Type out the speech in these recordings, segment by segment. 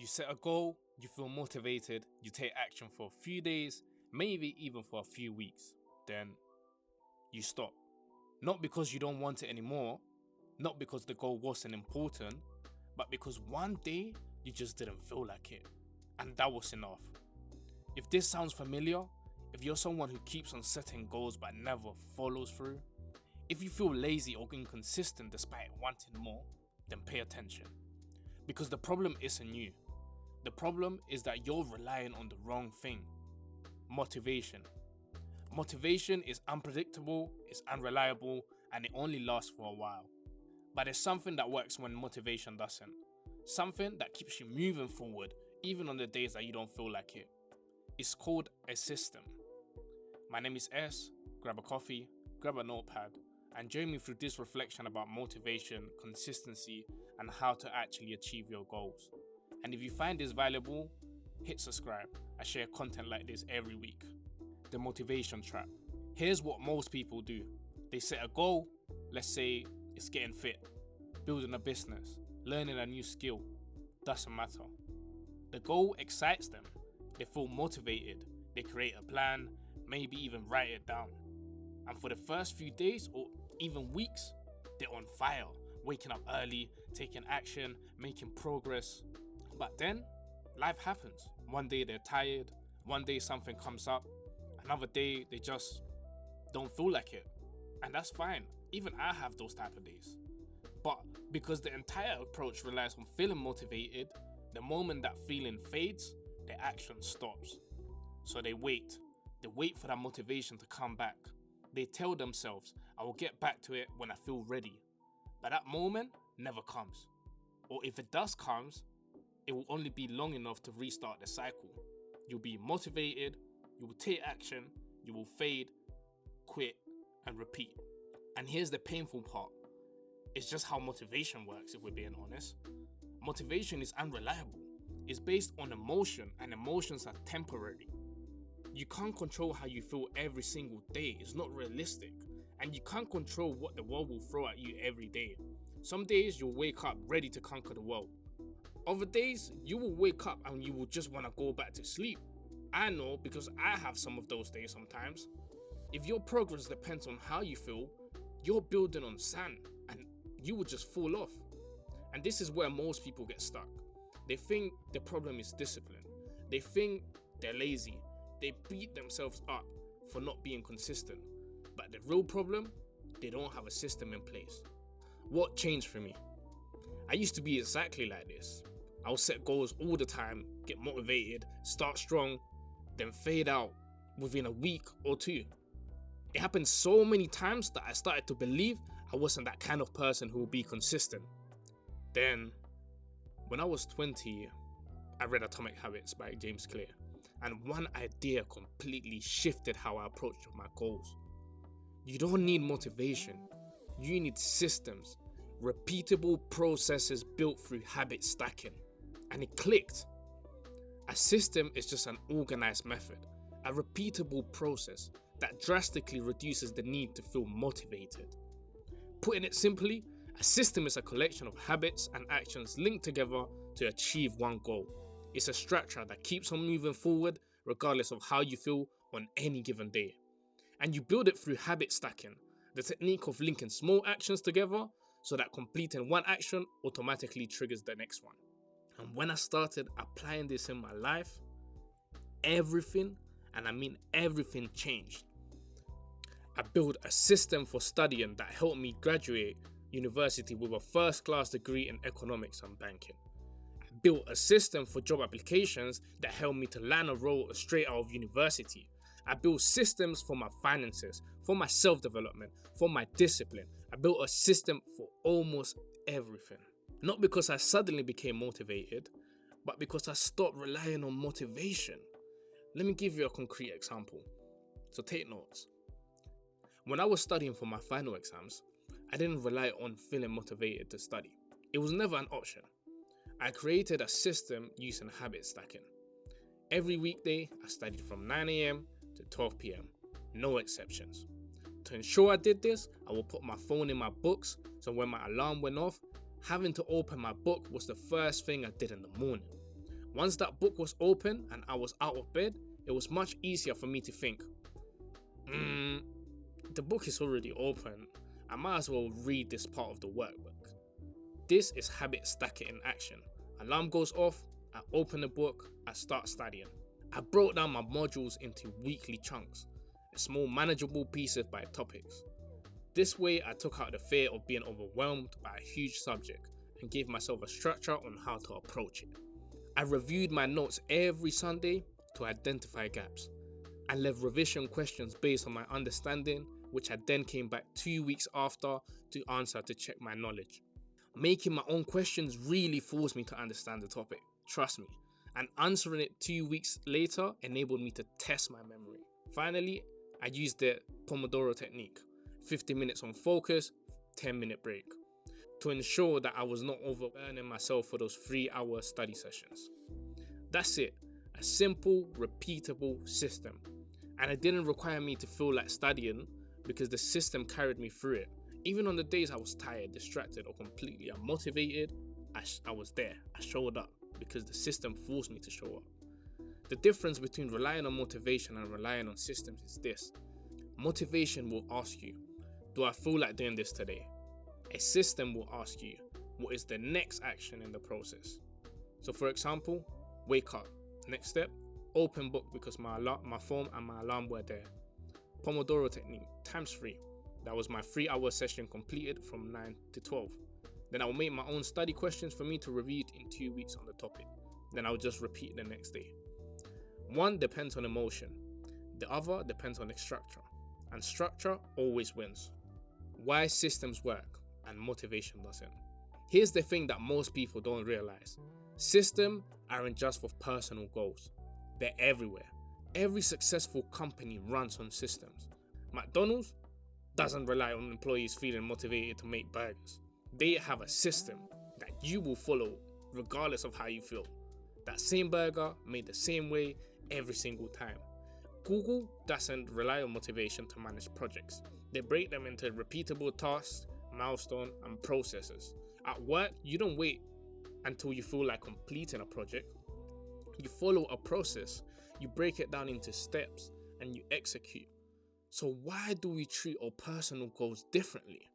set a goal, you feel motivated, you take action for a few days, maybe even for a few weeks. Then you stop. Not because you don't want it anymore, not because the goal wasn't important, but because one day you just didn't feel like it. And that was enough. If this sounds familiar, if you're someone who keeps on setting goals but never follows through, if you feel lazy or inconsistent despite wanting more, then pay attention. Because the problem isn't you. The problem is that you're relying on the wrong thing. Motivation. Motivation is unpredictable, it's unreliable, and it only lasts for a while. But there's something that works when motivation doesn't. Something that keeps you moving forward even on the days that you don't feel like it. It's called a system. My name is S. Grab a coffee, grab a notepad, and join me through this reflection about motivation, consistency, and how to actually achieve your goals. And if you find this valuable, hit subscribe. I share content like this every week. The motivation trap. Here's what most people do. They set a goal, let's say it's getting fit, building a business, learning a new skill. Doesn't matter. The goal excites them. They feel motivated. They create a plan, maybe even write it down. And for the first few days or even weeks, they're on fire, waking up early, taking action, making progress. But then, life happens. One day they're tired, one day something comes up, another day they just don't feel like it. And that's fine. Even I have those type of days. But because the entire approach relies on feeling motivated, the moment that feeling fades, the action stops. So they wait. They wait for that motivation to come back. They tell themselves, I will get back to it when I feel ready. But that moment never comes. Or if it does come, it will only be long enough to restart the cycle. You'll be motivated, you will take action, you will fade, quit, and repeat. And here's the painful part. It's just how motivation works, if we're being honest. Motivation is unreliable. It's based on emotion, and emotions are temporary. You can't control how you feel every single day. It's not realistic. And you can't control what the world will throw at you every day. Some days you'll wake up ready to conquer the world. Other days you will wake up and you will just want to go back to sleep. I know because I have some of those days sometimes. If your progress depends on how you feel, you're building on sand and you will just fall off. And this is where most people get stuck. They think the problem is discipline. They think they're lazy. They beat themselves up for not being consistent. But the real problem, they don't have a system in place. What changed for me? I used to be exactly like this. I would set goals all the time, get motivated, start strong, then fade out within a week or two. It happened so many times that I started to believe I wasn't that kind of person who would be consistent. Then, when I was 20, I read Atomic Habits by James Clear, and one idea completely shifted how I approached my goals. You don't need motivation, you need systems, repeatable processes built through habit stacking. And it clicked. A system is just an organized method, a repeatable process that drastically reduces the need to feel motivated. Putting it simply, a system is a collection of habits and actions linked together to achieve one goal. It's a structure that keeps on moving forward regardless of how you feel on any given day. And you build it through habit stacking, the technique of linking small actions together so that completing one action automatically triggers the next one. And when I started applying this in my life, everything, and I mean everything, changed. I built a system for studying that helped me graduate university with a first-class degree in economics and banking. I built a system for job applications that helped me to land a role straight out of university. I built systems for my finances, for my self-development, for my discipline. I built a system for almost everything. Not because I suddenly became motivated, but because I stopped relying on motivation. Let me give you a concrete example. So take notes. When I was studying for my final exams, I didn't rely on feeling motivated to study. It was never an option. I created a system using habit stacking. Every weekday, I studied from 9 a.m. to 12 p.m. No exceptions. To ensure I did this, I would put my phone in my books, so when my alarm went off, having to open my book was the first thing I did in the morning. Once that book was open and I was out of bed, it was much easier for me to think, the book is already open. I might as well read this part of the workbook. This is habit stack it in action. Alarm goes off, I open the book, I start studying. I broke down my modules into weekly chunks, small manageable pieces by topics. This way I took out the fear of being overwhelmed by a huge subject and gave myself a structure on how to approach it. I reviewed my notes every Sunday to identify gaps. I left revision questions based on my understanding, which I then came back 2 weeks after to answer to check my knowledge. Making my own questions really forced me to understand the topic, trust me, and answering it 2 weeks later enabled me to test my memory. Finally, I used the Pomodoro technique, 50 minutes on focus, 10-minute break, to ensure that I was not overburning myself for those 3-hour study sessions. That's it, a simple, repeatable system. And it didn't require me to feel like studying because the system carried me through it. Even on the days I was tired, distracted, or completely unmotivated, I was there. I showed up because the system forced me to show up. The difference between relying on motivation and relying on systems is this. Motivation will ask you, do I feel like doing this today? A system will ask you, what is the next action in the process? So for example, wake up. Next step, open book because my phone and my alarm were there. Pomodoro technique, times 3. That was my 3-hour session completed from 9 to 12. Then I will make my own study questions for me to review it in 2 weeks on the topic. Then I'll just repeat the next day. One depends on emotion. The other depends on the structure. And structure always wins. Why systems work and motivation doesn't. Here's the thing that most people don't realize. Systems aren't just for personal goals. They're everywhere. Every successful company runs on systems. McDonald's doesn't rely on employees feeling motivated to make burgers. They have a system that you will follow regardless of how you feel. That same burger made the same way every single time. Google doesn't rely on motivation to manage projects. They break them into repeatable tasks, milestones, and processes. At work, you don't wait until you feel like completing a project. You follow a process, you break it down into steps, and you execute. So why do we treat our personal goals differently?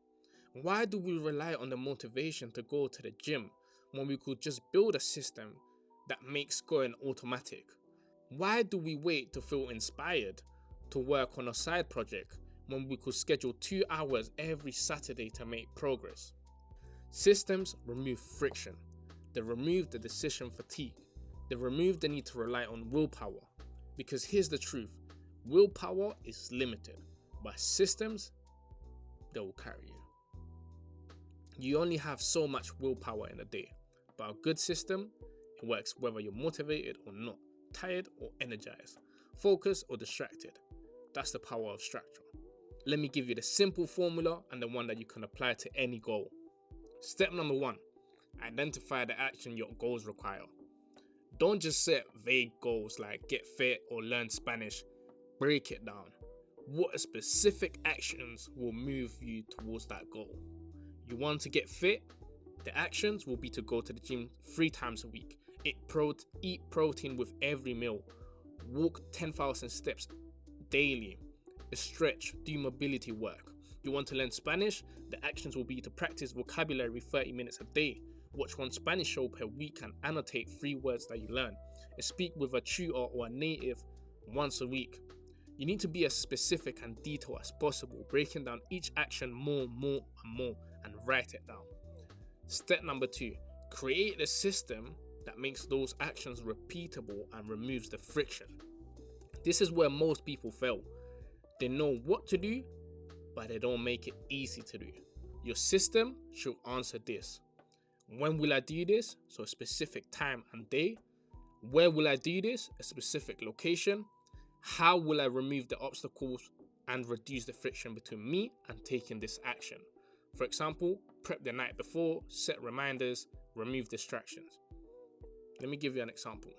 Why do we rely on the motivation to go to the gym when we could just build a system that makes going automatic? Why do we wait to feel inspired to work on a side project when we could schedule 2 hours every Saturday to make progress? Systems remove friction. They remove the decision fatigue. They remove the need to rely on willpower. Because here's the truth, willpower is limited, but systems, they will carry you. You only have so much willpower in a day, but a good system, it works whether you're motivated or not, tired or energized, focused or distracted. That's the power of structure. Let me give you the simple formula and the one that you can apply to any goal. Step number 1, identify the action your goals require. Don't just set vague goals like get fit or learn Spanish. Break it down. What specific actions will move you towards that goal? You want to get fit? The actions will be to go to the gym 3 times a week. Eat protein with every meal. Walk 10,000 steps daily. Stretch, do mobility work. You want to learn Spanish? The actions will be to practice vocabulary 30 minutes a day. Watch 1 Spanish show per week and annotate 3 words that you learn. And speak with a tutor or a native once a week. You need to be as specific and detailed as possible, breaking down each action more, and write it down. Step number 2, create a system that makes those actions repeatable and removes the friction. This is where most people fail. They know what to do, but they don't make it easy to do. Your system should answer this. When will I do this? So a specific time and day. Where will I do this? A specific location. How will I remove the obstacles and reduce the friction between me and taking this action? For example, prep the night before, set reminders, remove distractions. Let me give you an example.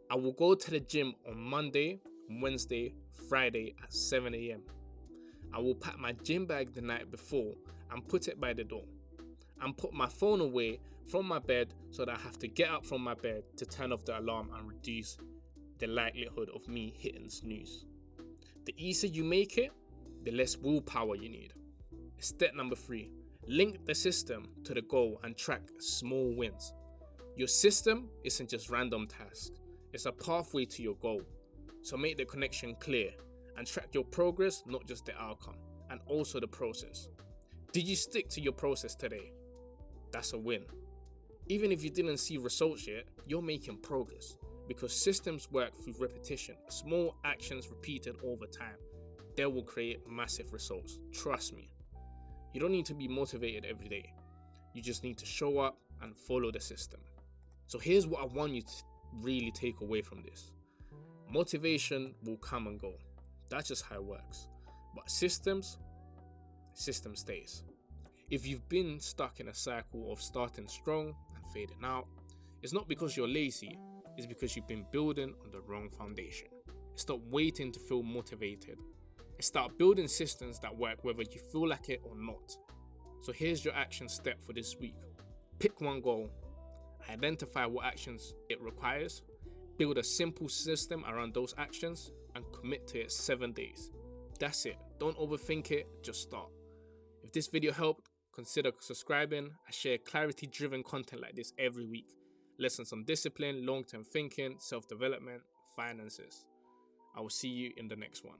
I will go to the gym on Monday, Wednesday, Friday at 7 a.m. I will pack my gym bag the night before and put it by the door. and put my phone away from my bed so that I have to get up from my bed to turn off the alarm and reduce the likelihood of me hitting snooze. The easier you make it, the less willpower you need. Step number 3, link the system to the goal and track small wins. Your system isn't just random tasks, it's a pathway to your goal. So make the connection clear and track your progress, not just the outcome, and also the process. Did you stick to your process today? That's a win. Even if you didn't see results yet, you're making progress, because systems work through repetition. Small actions repeated over time, they will create massive results. Trust me. You don't need to be motivated every day. You just need to show up and follow the system. So here's what I want you to really take away from this. Motivation will come and go. That's just how it works. But system stays. If you've been stuck in a cycle of starting strong and fading out, it's not because you're lazy, it's because you've been building on the wrong foundation. Stop waiting to feel motivated. Start building systems that work whether you feel like it or not. So here's your action step for this week. Pick one goal, identify what actions it requires, build a simple system around those actions, and commit to it 7 days. That's it. Don't overthink it, just start. If this video helped, consider subscribing. I share clarity-driven content like this every week. Lessons on discipline, long-term thinking, self-development, finances. I will see you in the next one.